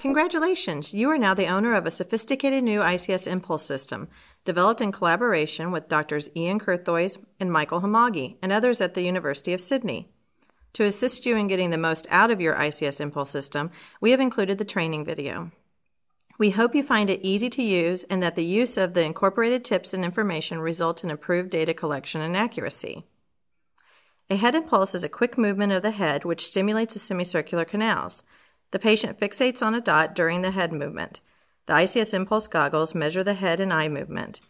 Congratulations! You are now the owner of a sophisticated new ICS Impulse system, developed in collaboration with Drs. Ian Kurthoys and Michael Hamagi and others at the University of Sydney. To assist you in getting the most out of your ICS Impulse system, we have included the training video. We hope you find it easy to use and that the use of the incorporated tips and information result in improved data collection and accuracy. A head impulse is a quick movement of the head which stimulates the semicircular canals. The patient fixates on a dot during the head movement. The ICS Impulse goggles measure the head and eye movement.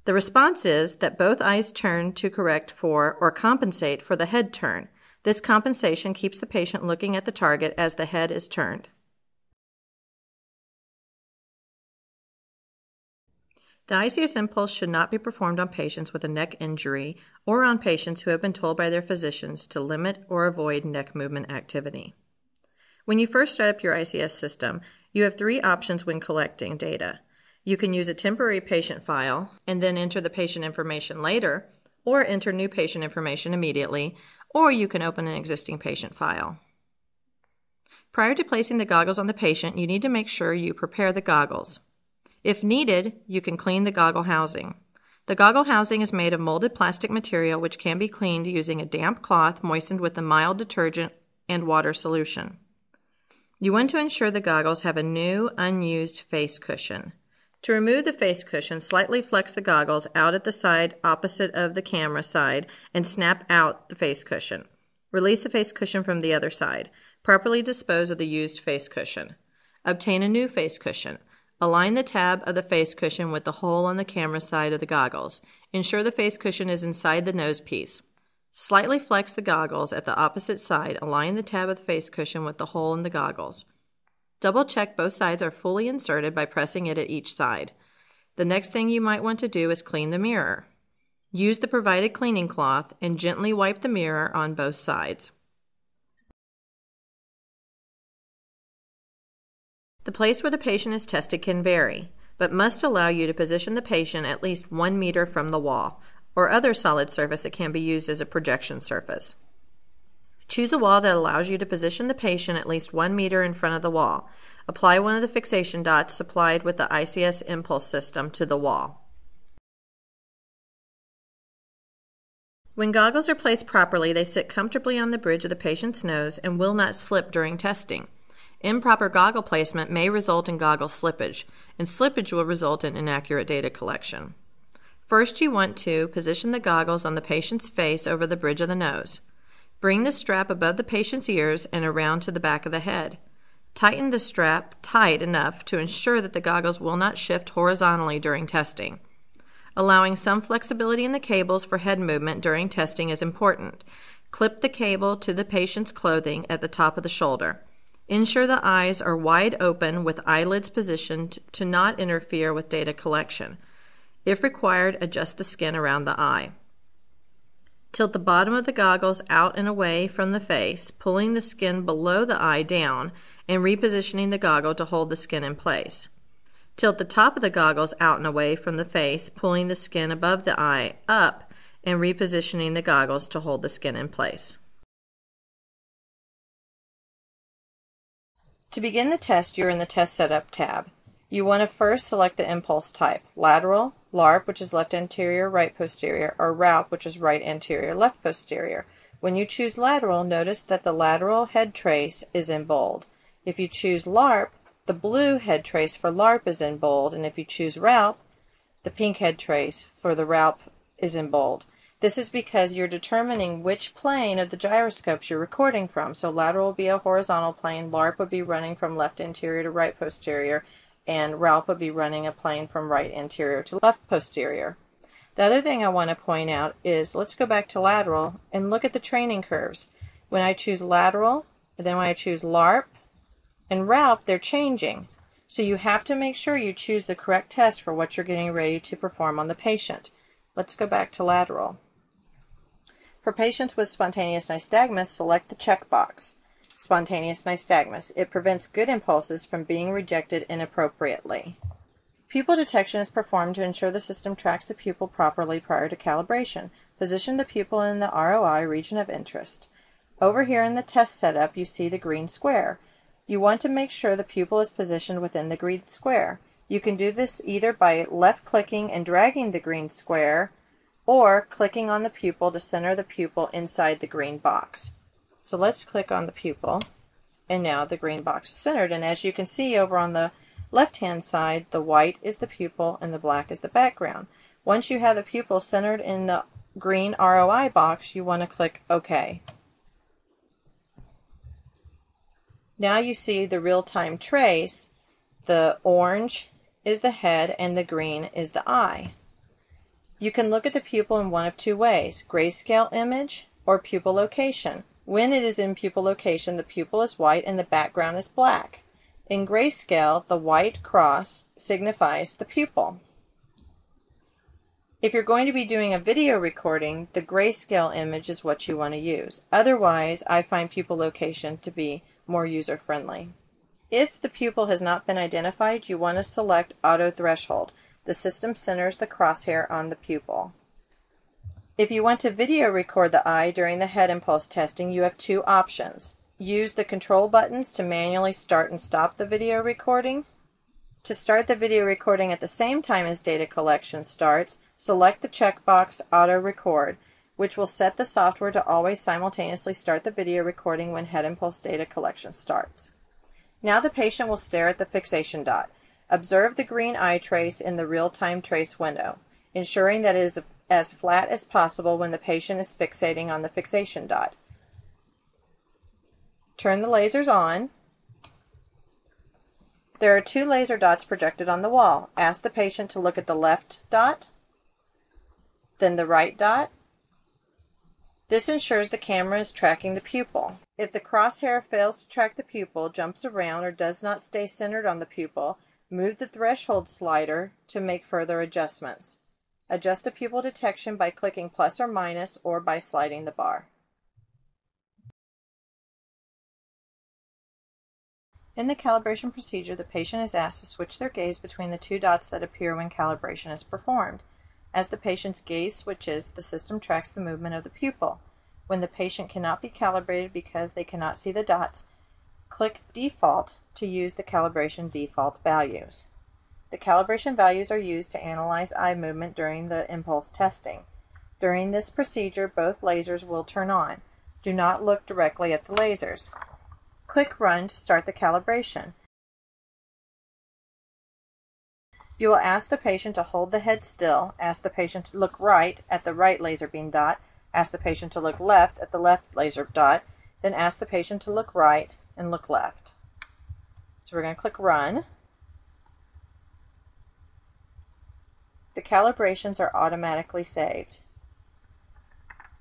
The response is that both eyes turn to correct for or compensate for the head turn. This compensation keeps the patient looking at the target as the head is turned. The ICS Impulse should not be performed on patients with a neck injury or on patients who have been told by their physicians to limit or avoid neck movement activity. When you first start up your ICS system, you have three options when collecting data. You can use a temporary patient file and then enter the patient information later, or enter new patient information immediately, or you can open an existing patient file. Prior to placing the goggles on the patient, you need to make sure you prepare the goggles. If needed, you can clean the goggle housing. The goggle housing is made of molded plastic material which can be cleaned using a damp cloth moistened with a mild detergent and water solution. You want to ensure the goggles have a new, unused face cushion. To remove the face cushion, slightly flex the goggles out at the side opposite of the camera side and snap out the face cushion. Release the face cushion from the other side. Properly dispose of the used face cushion. Obtain a new face cushion. Align the tab of the face cushion with the hole on the camera side of the goggles. Ensure the face cushion is inside the nose piece. Slightly flex the goggles at the opposite side. Align the tab of the face cushion with the hole in the goggles. Double check both sides are fully inserted by pressing it at each side. The next thing you might want to do is clean the mirror. Use the provided cleaning cloth and gently wipe the mirror on both sides. The place where the patient is tested can vary, but must allow you to position the patient at least 1 meter from the wall, or other solid surface that can be used as a projection surface. Choose a wall that allows you to position the patient at least 1 meter in front of the wall. Apply one of the fixation dots supplied with the ICS Impulse system to the wall. When goggles are placed properly, they sit comfortably on the bridge of the patient's nose and will not slip during testing. Improper goggle placement may result in goggle slippage, and slippage will result in inaccurate data collection. First, you want to position the goggles on the patient's face over the bridge of the nose. Bring the strap above the patient's ears and around to the back of the head. Tighten the strap tight enough to ensure that the goggles will not shift horizontally during testing. Allowing some flexibility in the cables for head movement during testing is important. Clip the cable to the patient's clothing at the top of the shoulder. Ensure the eyes are wide open with eyelids positioned to not interfere with data collection. If required, adjust the skin around the eye. Tilt the bottom of the goggles out and away from the face, pulling the skin below the eye down and repositioning the goggle to hold the skin in place. Tilt the top of the goggles out and away from the face, pulling the skin above the eye up and repositioning the goggles to hold the skin in place. To begin the test, you're in the Test Setup tab. You want to first select the impulse type, lateral, LARP, which is left anterior, right posterior, or RALP, which is right anterior, left posterior. When you choose lateral, notice that the lateral head trace is in bold. If you choose LARP, the blue head trace for LARP is in bold, and if you choose RALP, the pink head trace for the RALP is in bold. This is because you're determining which plane of the gyroscopes you're recording from. So lateral will be a horizontal plane, LARP would be running from left anterior to right posterior, and RALP would be running a plane from right anterior to left posterior. The other thing I want to point out is, let's go back to lateral and look at the training curves. When I choose lateral, and then when I choose LARP and RALP, they're changing. So you have to make sure you choose the correct test for what you're getting ready to perform on the patient. Let's go back to lateral. For patients with spontaneous nystagmus, select the checkbox. Spontaneous nystagmus. It prevents good impulses from being rejected inappropriately. Pupil detection is performed to ensure the system tracks the pupil properly prior to calibration. Position the pupil in the ROI region of interest. Over here in the test setup, you see the green square. You want to make sure the pupil is positioned within the green square. You can do this either by left-clicking and dragging the green square, or clicking on the pupil to center the pupil inside the green box. So let's click on the pupil, and now the green box is centered. And as you can see over on the left-hand side, the white is the pupil and the black is the background. Once you have the pupil centered in the green ROI box, you want to click OK. Now you see the real-time trace. The orange is the head and the green is the eye. You can look at the pupil in one of two ways: grayscale image or pupil location. When it is in pupil location, the pupil is white and the background is black. In grayscale, the white cross signifies the pupil. If you're going to be doing a video recording, the grayscale image is what you want to use. Otherwise, I find pupil location to be more user-friendly. If the pupil has not been identified, you want to select Auto Threshold. The system centers the crosshair on the pupil. If you want to video record the eye during the head impulse testing, you have two options. Use the control buttons to manually start and stop the video recording. To start the video recording at the same time as data collection starts, select the checkbox Auto Record, which will set the software to always simultaneously start the video recording when head impulse data collection starts. Now the patient will stare at the fixation dot. Observe the green eye trace in the real-time trace window, ensuring that it is as flat as possible when the patient is fixating on the fixation dot. Turn the lasers on. There are two laser dots projected on the wall. Ask the patient to look at the left dot, then the right dot. This ensures the camera is tracking the pupil. If the crosshair fails to track the pupil, jumps around, or does not stay centered on the pupil, move the threshold slider to make further adjustments. Adjust the pupil detection by clicking plus or minus, or by sliding the bar. In the calibration procedure, the patient is asked to switch their gaze between the two dots that appear when calibration is performed. As the patient's gaze switches, the system tracks the movement of the pupil. When the patient cannot be calibrated because they cannot see the dots, click Default to use the calibration default values. The calibration values are used to analyze eye movement during the impulse testing. During this procedure, both lasers will turn on. Do not look directly at the lasers. Click Run to start the calibration. You will ask the patient to hold the head still, ask the patient to look right at the right laser beam dot, ask the patient to look left at the left laser dot, then ask the patient to look right and look left. So we're going to click Run. The calibrations are automatically saved.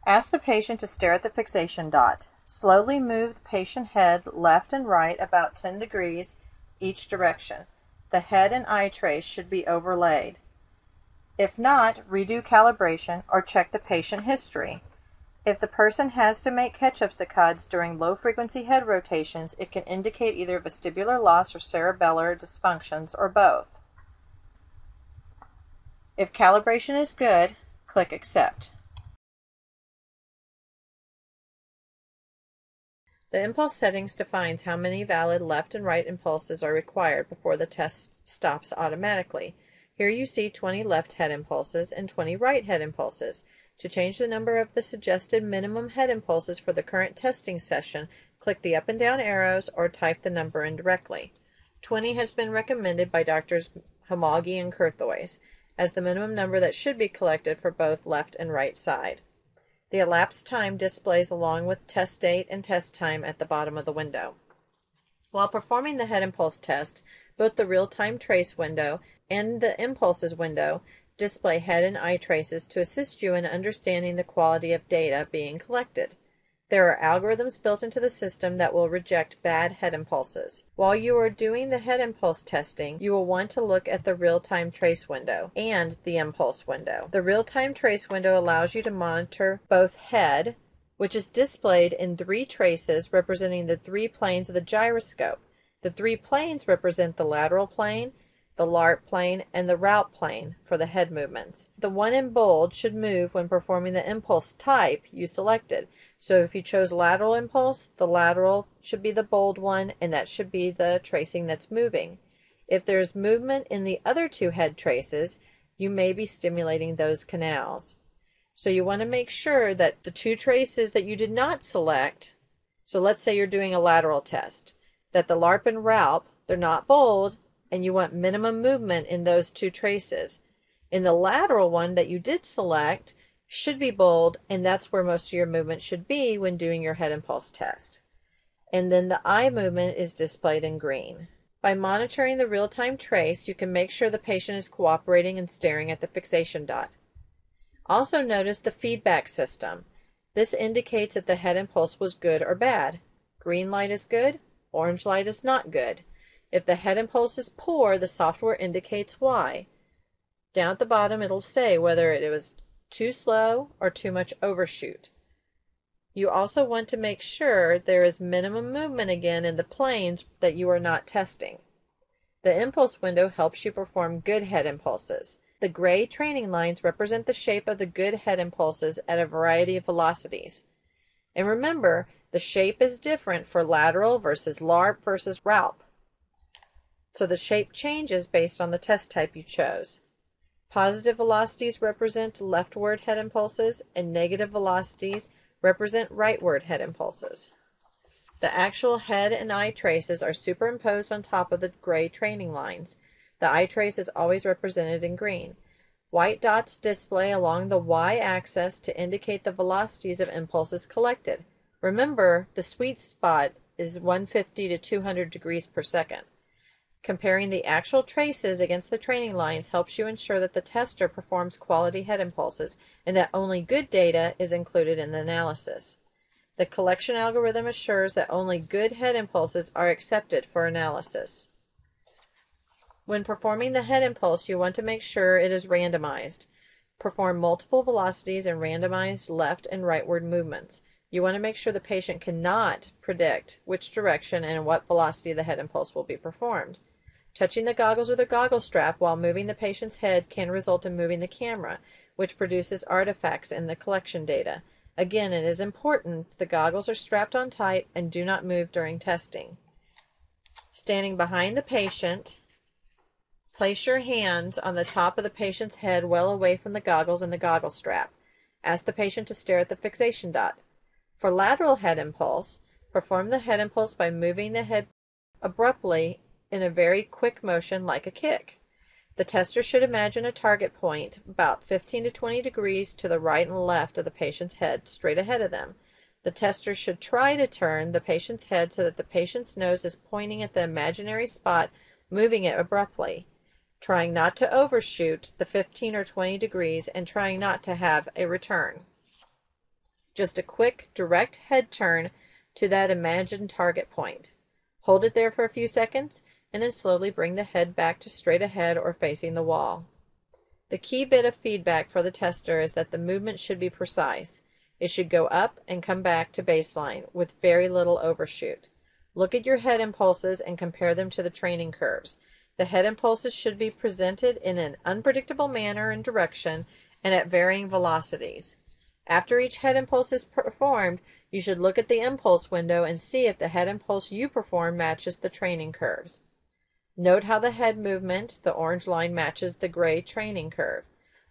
Ask the patient to stare at the fixation dot. Slowly move the patient head left and right about 10 degrees each direction. The head and eye trace should be overlaid. If not, redo calibration or check the patient history. If the person has to make catch-up saccades during low-frequency head rotations, it can indicate either vestibular loss or cerebellar dysfunctions, or both. If calibration is good, click Accept. The impulse settings defines how many valid left and right impulses are required before the test stops automatically. Here you see 20 left head impulses and 20 right head impulses. To change the number of the suggested minimum head impulses for the current testing session, click the up and down arrows or type the number in directly. 20 has been recommended by Drs. Hamagi and Kurthoys as the minimum number that should be collected for both left and right side. The elapsed time displays along with test date and test time at the bottom of the window. While performing the head impulse test, both the real-time trace window and the impulses window display head and eye traces to assist you in understanding the quality of data being collected. There are algorithms built into the system that will reject bad head impulses. While you are doing the head impulse testing, you will want to look at the real-time trace window and the impulse window. The real-time trace window allows you to monitor both head, which is displayed in 3 traces representing the 3 planes of the gyroscope. The 3 planes represent the lateral plane, the LARP plane, and the RALP plane for the head movements. The one in bold should move when performing the impulse type you selected. So if you chose lateral impulse, the lateral should be the bold one, and that should be the tracing that's moving. If there's movement in the other two head traces, you may be stimulating those canals. So you want to make sure that the two traces that you did not select, so let's say you're doing a lateral test, that the LARP and RALP, they're not bold, and you want minimum movement in those two traces. In the lateral one that you did select should be bold, and that's where most of your movement should be when doing your head impulse test. And then the eye movement is displayed in green. By monitoring the real-time trace, you can make sure the patient is cooperating and staring at the fixation dot. Also notice the feedback system. This indicates if the head impulse was good or bad. Green light is good, orange light is not good. If the head impulse is poor, the software indicates why. Down at the bottom it'll say whether it was too slow or too much overshoot. You also want to make sure there is minimum movement again in the planes that you are not testing. The impulse window helps you perform good head impulses. The gray training lines represent the shape of the good head impulses at a variety of velocities. And remember, the shape is different for lateral versus LARP versus RALP. So the shape changes based on the test type you chose. Positive velocities represent leftward head impulses, and negative velocities represent rightward head impulses. The actual head and eye traces are superimposed on top of the gray training lines. The eye trace is always represented in green. White dots display along the y-axis to indicate the velocities of impulses collected. Remember, the sweet spot is 150 to 200 degrees per second. Comparing the actual traces against the training lines helps you ensure that the tester performs quality head impulses and that only good data is included in the analysis. The collection algorithm assures that only good head impulses are accepted for analysis. When performing the head impulse, you want to make sure it is randomized. Perform multiple velocities and randomized left and rightward movements. You want to make sure the patient cannot predict which direction and what velocity the head impulse will be performed. Touching the goggles or the goggle strap while moving the patient's head can result in moving the camera, which produces artifacts in the collection data. Again, it is important the goggles are strapped on tight and do not move during testing. Standing behind the patient, place your hands on the top of the patient's head well away from the goggles and the goggle strap. Ask the patient to stare at the fixation dot. For lateral head impulse, perform the head impulse by moving the head abruptly in a very quick motion like a kick. The tester should imagine a target point about 15 to 20 degrees to the right and left of the patient's head, straight ahead of them. The tester should try to turn the patient's head so that the patient's nose is pointing at the imaginary spot, moving it abruptly, trying not to overshoot the 15 or 20 degrees and trying not to have a return. Just a quick, direct head turn to that imagined target point. Hold it there for a few seconds, and then slowly bring the head back to straight ahead or facing the wall. The key bit of feedback for the tester is that the movement should be precise. It should go up and come back to baseline with very little overshoot. Look at your head impulses and compare them to the training curves. The head impulses should be presented in an unpredictable manner and direction and at varying velocities. After each head impulse is performed, you should look at the impulse window and see if the head impulse you perform matches the training curves. Note how the head movement, the orange line, matches the gray training curve.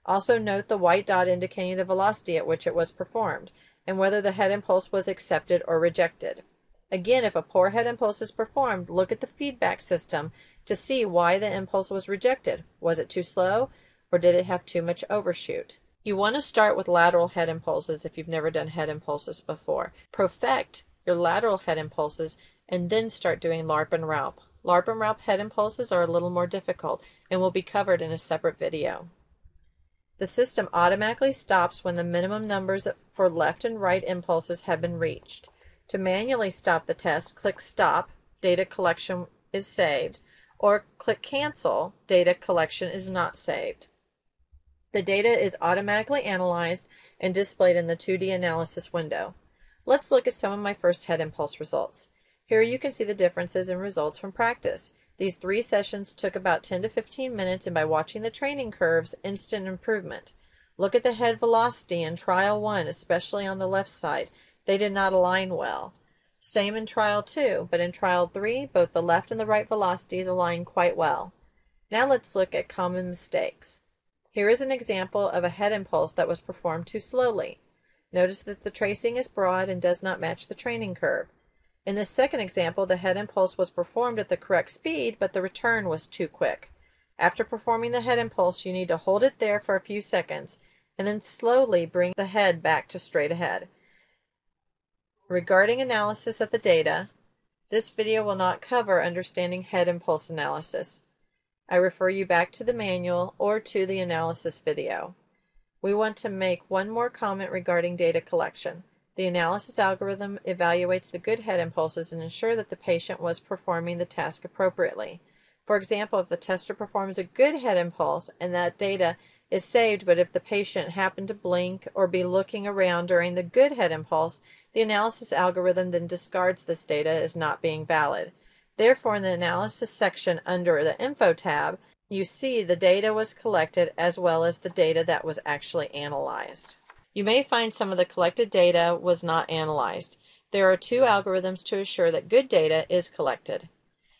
Also note the white dot indicating the velocity at which it was performed, and whether the head impulse was accepted or rejected. Again, if a poor head impulse is performed, look at the feedback system to see why the impulse was rejected. Was it too slow, or did it have too much overshoot? You want to start with lateral head impulses if you've never done head impulses before. Perfect your lateral head impulses, and then start doing LARP and RALP. LARP and RALP head impulses are a little more difficult and will be covered in a separate video. The system automatically stops when the minimum numbers for left and right impulses have been reached. To manually stop the test, click Stop, data collection is saved, or click Cancel, data collection is not saved. The data is automatically analyzed and displayed in the 2D analysis window. Let's look at some of my first head impulse results. Here you can see the differences in results from practice. These 3 sessions took about 10 to 15 minutes, and by watching the training curves, instant improvement. Look at the head velocity in trial 1, especially on the left side. They did not align well. Same in trial 2, but in trial 3, both the left and the right velocities align quite well. Now let's look at common mistakes. Here is an example of a head impulse that was performed too slowly. Notice that the tracing is broad and does not match the training curve. In this second example, the head impulse was performed at the correct speed, but the return was too quick. After performing the head impulse, you need to hold it there for a few seconds, and then slowly bring the head back to straight ahead. Regarding analysis of the data, this video will not cover understanding head impulse analysis. I refer you back to the manual or to the analysis video. We want to make one more comment regarding data collection. The analysis algorithm evaluates the good head impulses and ensures that the patient was performing the task appropriately. For example, if the tester performs a good head impulse and that data is saved, but if the patient happened to blink or be looking around during the good head impulse, the analysis algorithm then discards this data as not being valid. Therefore, in the analysis section under the Info tab, you see the data was collected as well as the data that was actually analyzed. You may find some of the collected data was not analyzed. There are 2 algorithms to assure that good data is collected.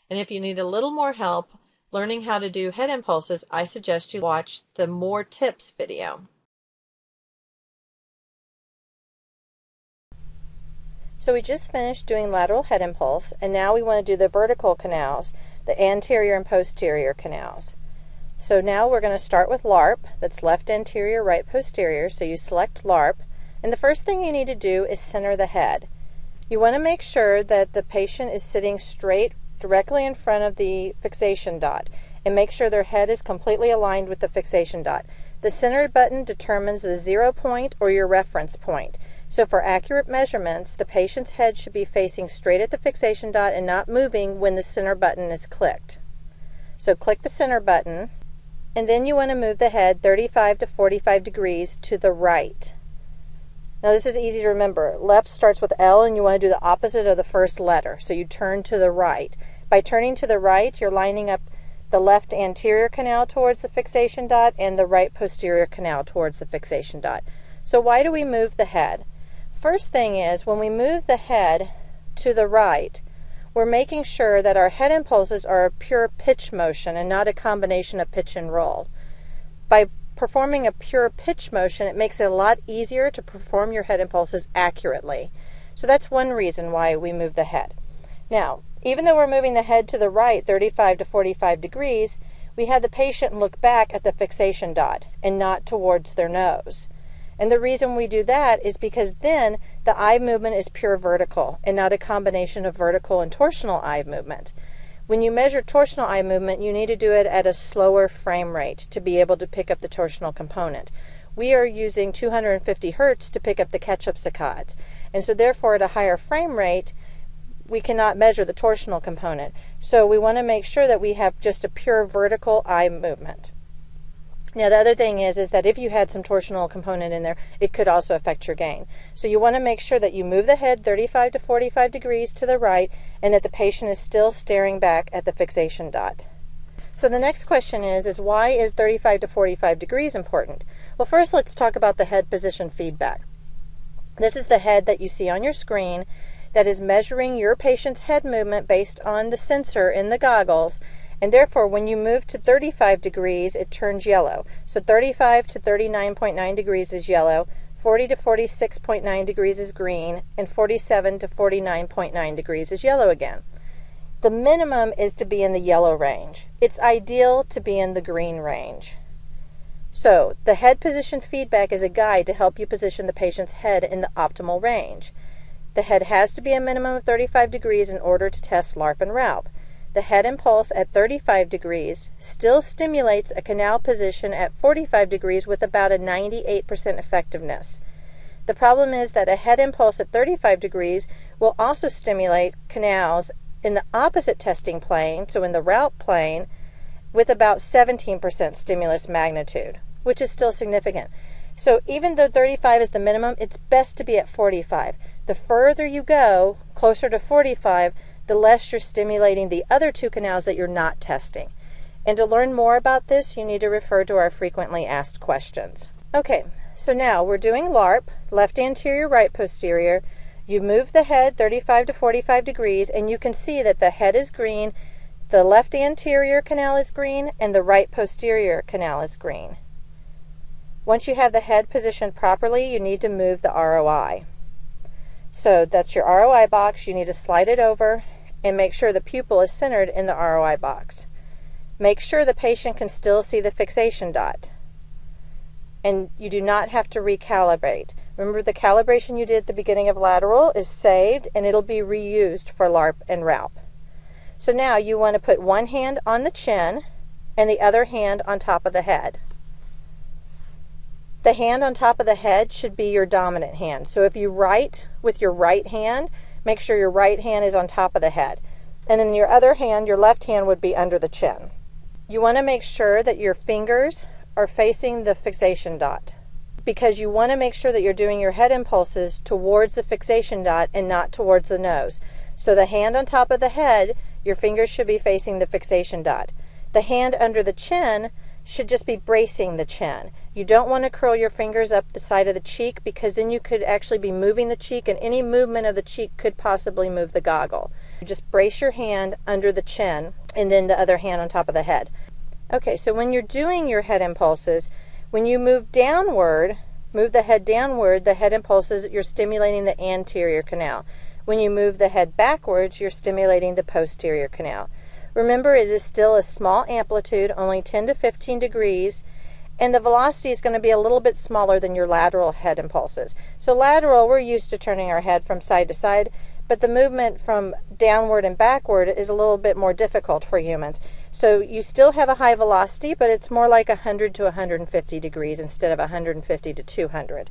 And if you need a little more help learning how to do head impulses, I suggest you watch the More Tips video. So we just finished doing lateral head impulse, and now we want to do the vertical canals, the anterior and posterior canals. So now we're going to start with LARP, that's left anterior, right posterior. So you select LARP, and the first thing you need to do is center the head. You want to make sure that the patient is sitting straight directly in front of the fixation dot, and make sure their head is completely aligned with the fixation dot. The center button determines the 0 point or your reference point. So for accurate measurements, the patient's head should be facing straight at the fixation dot and not moving when the center button is clicked. So click the center button, and then you want to move the head 35 to 45 degrees to the right. Now this is easy to remember. Left starts with L, and you want to do the opposite of the first letter. So you turn to the right. By turning to the right, you're lining up the left anterior canal towards the fixation dot and the right posterior canal towards the fixation dot. So why do we move the head? First thing is, when we move the head to the right, we're making sure that our head impulses are a pure pitch motion and not a combination of pitch and roll. By performing a pure pitch motion, it makes it a lot easier to perform your head impulses accurately. So that's one reason why we move the head. Now, even though we're moving the head to the right 35 to 45 degrees, we have the patient look back at the fixation dot and not towards their nose. And the reason we do that is because then the eye movement is pure vertical and not a combination of vertical and torsional eye movement. When you measure torsional eye movement, you need to do it at a slower frame rate to be able to pick up the torsional component. We are using 250 Hertz to pick up the catch-up saccades. And so therefore at a higher frame rate, we cannot measure the torsional component. So we want to make sure that we have just a pure vertical eye movement. Now the other thing is that if you had some torsional component in there, it could also affect your gain. So you want to make sure that you move the head 35 to 45 degrees to the right and that the patient is still staring back at the fixation dot. So the next question is why is 35 to 45 degrees important? Well, first let's talk about the head position feedback. This is the head that you see on your screen that is measuring your patient's head movement based on the sensor in the goggles. And therefore, when you move to 35 degrees, it turns yellow. So 35 to 39.9 degrees is yellow, 40 to 46.9 degrees is green, and 47 to 49.9 degrees is yellow again. The minimum is to be in the yellow range. It's ideal to be in the green range. So the head position feedback is a guide to help you position the patient's head in the optimal range. The head has to be a minimum of 35 degrees in order to test LARP and RALP. The head impulse at 35 degrees still stimulates a canal position at 45 degrees with about a 98% effectiveness. The problem is that a head impulse at 35 degrees will also stimulate canals in the opposite testing plane, so in the RALP plane, with about 17% stimulus magnitude, which is still significant. So even though 35 is the minimum, it's best to be at 45. The further you go, closer to 45, the less you're stimulating the other two canals that you're not testing. And to learn more about this, you need to refer to our frequently asked questions. Okay, so now we're doing LARP, left anterior, right posterior. You move the head 35 to 45 degrees, and you can see that the head is green, the left anterior canal is green, and the right posterior canal is green. Once you have the head positioned properly, you need to move the ROI. So that's your ROI box. You need to slide it over and make sure the pupil is centered in the ROI box. Make sure the patient can still see the fixation dot. And you do not have to recalibrate. Remember, the calibration you did at the beginning of lateral is saved, and it'll be reused for LARP and RALP. So now you want to put one hand on the chin and the other hand on top of the head. The hand on top of the head should be your dominant hand. So if you write with your right hand, make sure your right hand is on top of the head. And then your other hand, your left hand, would be under the chin. You want to make sure that your fingers are facing the fixation dot, because you want to make sure that you're doing your head impulses towards the fixation dot and not towards the nose. So the hand on top of the head, your fingers should be facing the fixation dot. The hand under the chin should just be bracing the chin. You don't want to curl your fingers up the side of the cheek, because then you could actually be moving the cheek, and any movement of the cheek could possibly move the goggle. You just brace your hand under the chin and then the other hand on top of the head. Okay, so when you're doing your head impulses, when you move downward, move the head downward, the head impulses, you're stimulating the anterior canal. When you move the head backwards, you're stimulating the posterior canal. Remember, it is still a small amplitude, only 10 to 15 degrees, and the velocity is going to be a little bit smaller than your lateral head impulses. So lateral, we're used to turning our head from side to side, but the movement from downward and backward is a little bit more difficult for humans. So you still have a high velocity, but it's more like 100 to 150 degrees instead of 150 to 200.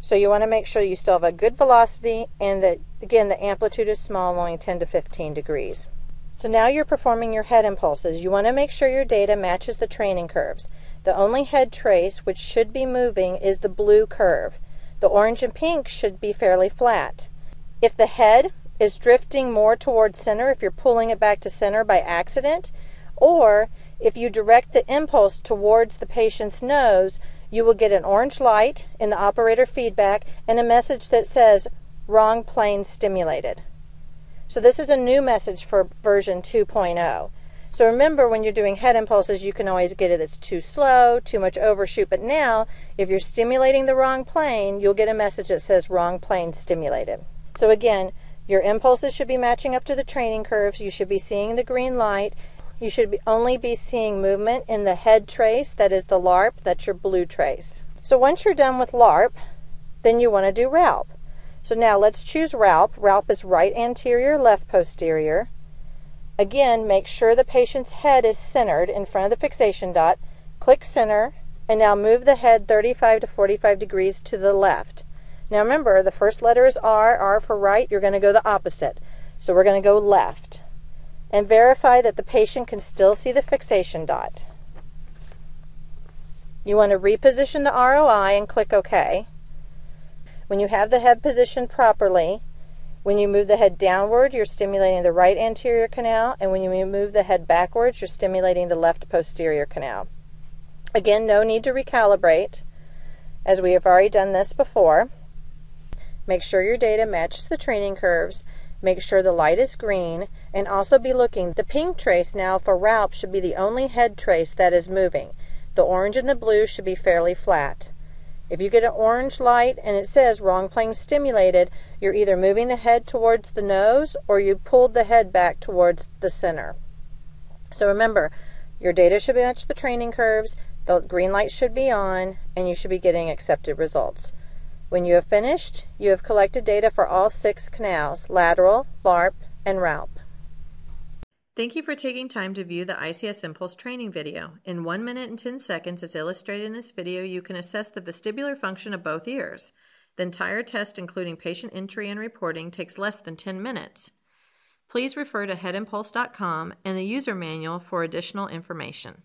So you want to make sure you still have a good velocity, and that, again, the amplitude is small, only 10 to 15 degrees. So now you're performing your head impulses. You want to make sure your data matches the training curves. The only head trace which should be moving is the blue curve. The orange and pink should be fairly flat. If the head is drifting more towards center, if you're pulling it back to center by accident, or if you direct the impulse towards the patient's nose, you will get an orange light in the operator feedback and a message that says, wrong plane stimulated. So this is a new message for version 2.0. So remember, when you're doing head impulses, you can always get it that's too slow, too much overshoot, but now, if you're stimulating the wrong plane, you'll get a message that says wrong plane stimulated. So again, your impulses should be matching up to the training curves. You should be seeing the green light. You should only be seeing movement in the head trace, that is the LARP, that's your blue trace. So once you're done with LARP, then you want to do RALP. So now let's choose RALP. RALP is right anterior, left posterior. Again, make sure the patient's head is centered in front of the fixation dot. Click center, and now move the head 35 to 45 degrees to the left. Now remember, the first letter is R. R for right. You're going to go the opposite. So we're going to go left. And verify that the patient can still see the fixation dot. You want to reposition the ROI and click OK. When you have the head positioned properly, when you move the head downward, you're stimulating the right anterior canal, and when you move the head backwards, you're stimulating the left posterior canal. Again, no need to recalibrate, as we have already done this before. Make sure your data matches the training curves. Make sure the light is green, and also be looking. The pink trace now for RALP should be the only head trace that is moving. The orange and the blue should be fairly flat. If you get an orange light and it says wrong plane stimulated, you're either moving the head towards the nose or you pulled the head back towards the center. So remember, your data should match the training curves, the green light should be on, and you should be getting accepted results. When you have finished, you have collected data for all 6 canals, lateral, LARP, and RALP. Thank you for taking time to view the ICS Impulse Training video. In 1 minute and 10 seconds, as illustrated in this video, you can assess the vestibular function of both ears. The entire test, including patient entry and reporting, takes less than 10 minutes. Please refer to headimpulse.com and a user manual for additional information.